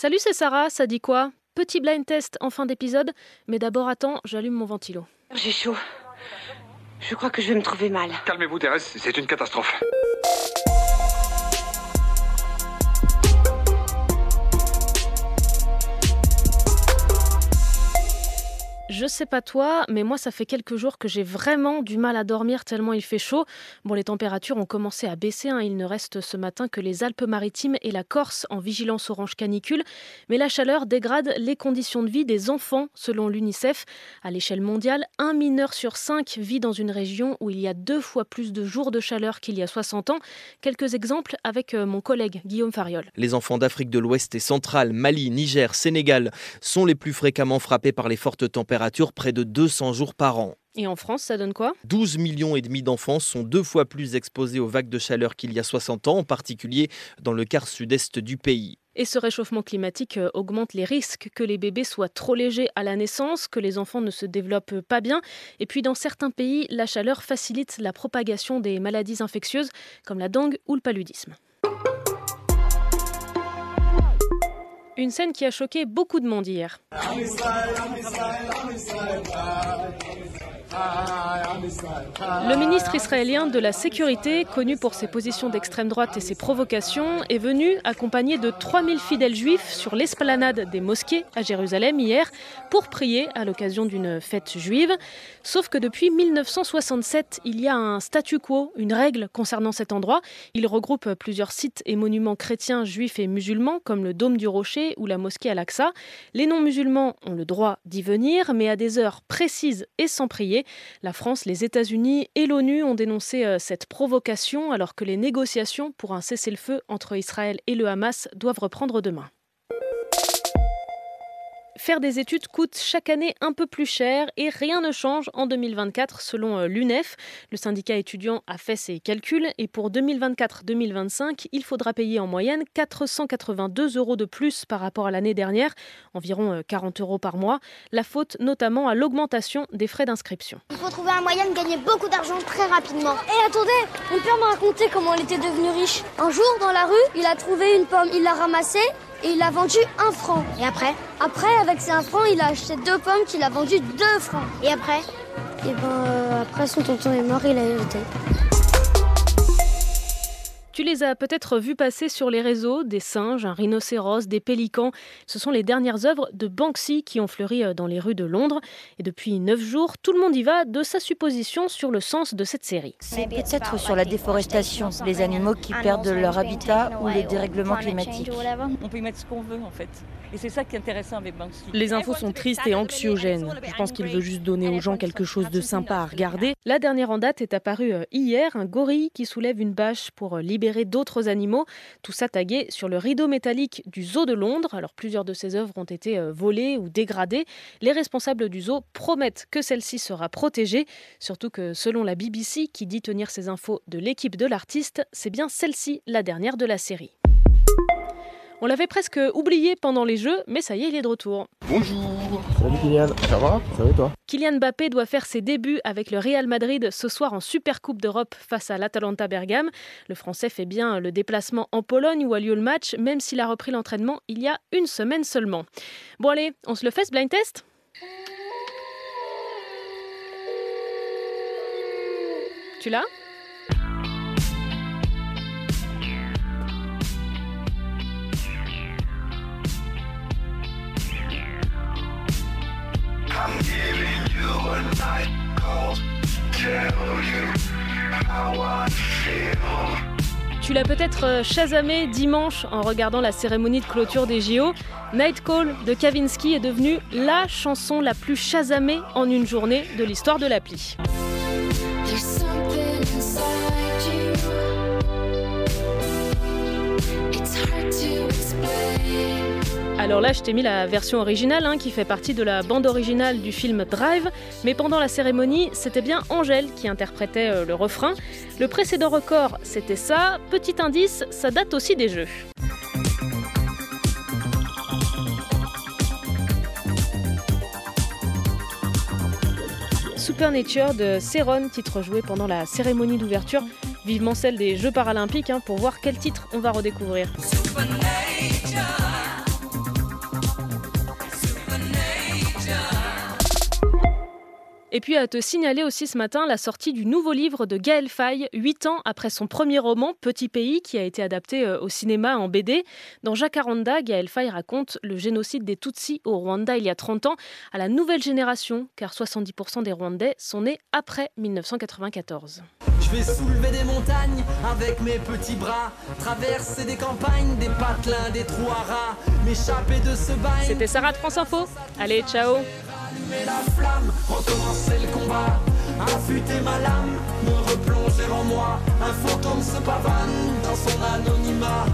Salut, c'est Sarah, ça dit quoi? Petit blind test en fin d'épisode, mais d'abord attends, j'allume mon ventilo. J'ai chaud. Je crois que je vais me trouver mal. Calmez-vous Thérèse, c'est une catastrophe. Je sais pas toi, mais moi ça fait quelques jours que j'ai vraiment du mal à dormir tellement il fait chaud. Bon, les températures ont commencé à baisser, il ne reste ce matin que les Alpes-Maritimes et la Corse en vigilance orange canicule. Mais la chaleur dégrade les conditions de vie des enfants, selon l'UNICEF. À l'échelle mondiale, 1 mineur sur 5 vit dans une région où il y a 2 fois plus de jours de chaleur qu'il y a 60 ans. Quelques exemples avec mon collègue Guillaume Fariol. Les enfants d'Afrique de l'Ouest et centrale, Mali, Niger, Sénégal, sont les plus fréquemment frappés par les fortes températures, près de 200 jours par an. Et en France, ça donne quoi ? 12,5 millions d'enfants sont 2 fois plus exposés aux vagues de chaleur qu'il y a 60 ans, en particulier dans le quart sud-est du pays. Et ce réchauffement climatique augmente les risques que les bébés soient trop légers à la naissance, que les enfants ne se développent pas bien. Et puis dans certains pays, la chaleur facilite la propagation des maladies infectieuses comme la dengue ou le paludisme. Une scène qui a choqué beaucoup de monde hier. Le ministre israélien de la Sécurité, connu pour ses positions d'extrême droite et ses provocations, est venu accompagné de 3000 fidèles juifs sur l'esplanade des mosquées à Jérusalem hier pour prier à l'occasion d'une fête juive. Sauf que depuis 1967, il y a un statu quo, une règle concernant cet endroit. Il regroupe plusieurs sites et monuments chrétiens, juifs et musulmans, comme le Dôme du Rocher ou la mosquée Al-Aqsa. Les non-musulmans ont le droit d'y venir, mais à des heures précises et sans prier. La France, les États-Unis et l'ONU ont dénoncé cette provocation alors que les négociations pour un cessez-le-feu entre Israël et le Hamas doivent reprendre demain. Faire des études coûte chaque année un peu plus cher et rien ne change en 2024 selon l'UNEF. Le syndicat étudiant a fait ses calculs et pour 2024-2025, il faudra payer en moyenne 482 € de plus par rapport à l'année dernière, environ 40 € par mois. La faute notamment à l'augmentation des frais d'inscription. Il faut trouver un moyen de gagner beaucoup d'argent très rapidement. Et attendez, mon père m'a raconté comment il était devenu riche. Un jour, dans la rue, il a trouvé une pomme, il l'a ramassée et il a vendu 1 franc. Et après, avec ces 1 franc, il a acheté 2 pommes qu'il a vendues 2 francs. Et après après son tonton est mort, il a hérité. Tu les as peut-être vus passer sur les réseaux, des singes, un rhinocéros, des pélicans. Ce sont les dernières œuvres de Banksy qui ont fleuri dans les rues de Londres. Et depuis 9 jours, tout le monde y va de sa supposition sur le sens de cette série. C'est peut-être sur la déforestation, les animaux qui perdent leur habitat ou le dérèglement climatique. On peut y mettre ce qu'on veut en fait. Et c'est ça qui est intéressant avec Banksy. Les infos sont tristes et anxiogènes. Je pense qu'il veut juste donner aux gens quelque chose de sympa à regarder. La dernière en date est apparue hier, un gorille qui soulève une bâche pour libérer d'autres animaux. Tout ça tagué sur le rideau métallique du zoo de Londres. Alors plusieurs de ces œuvres ont été volées ou dégradées. Les responsables du zoo promettent que celle-ci sera protégée. Surtout que selon la BBC, qui dit tenir ces infos de l'équipe de l'artiste, c'est bien celle-ci la dernière de la série. On l'avait presque oublié pendant les Jeux, mais ça y est, il est de retour. Bonjour. Salut Kylian, ça va et toi? Kylian Mbappé doit faire ses débuts avec le Real Madrid ce soir en Supercoupe d'Europe face à l'Atalanta Bergame. Le Français fait bien le déplacement en Pologne où a lieu le match, même s'il a repris l'entraînement il y a 1 semaine seulement. Bon allez, on se le fait ce blind test ? Tu l'as ? Tu l'as peut-être chasamé dimanche en regardant la cérémonie de clôture des JO. Night Call de Kavinsky est devenue la chanson la plus chasamée en une journée de l'histoire de l'appli. Alors là, je t'ai mis la version originale qui fait partie de la bande originale du film Drive. Mais pendant la cérémonie, c'était bien Angèle qui interprétait le refrain. Le précédent record, c'était ça. Petit indice, ça date aussi des Jeux. Supernature de Céron, titre joué pendant la cérémonie d'ouverture. Vivement celle des Jeux paralympiques pour voir quel titre on va redécouvrir. Et puis à te signaler aussi ce matin la sortie du nouveau livre de Gaël Faye, 8 ans après son premier roman, Petit pays, qui a été adapté au cinéma en BD. Dans Jacaranda, Gaël Faye raconte le génocide des Tutsis au Rwanda il y a 30 ans à la nouvelle génération, car 70% des Rwandais sont nés après 1994. Je vais soulever des montagnes avec mes petits bras, traverser des campagnes, des patelins, des trous à rats, m'échapper de ce bail. C'était Sarah de France Info. Allez, ciao. Allumer la flamme, recommencer le combat, affûter ma lame, me replonger en moi. Un fantôme se pavane dans son anonymat.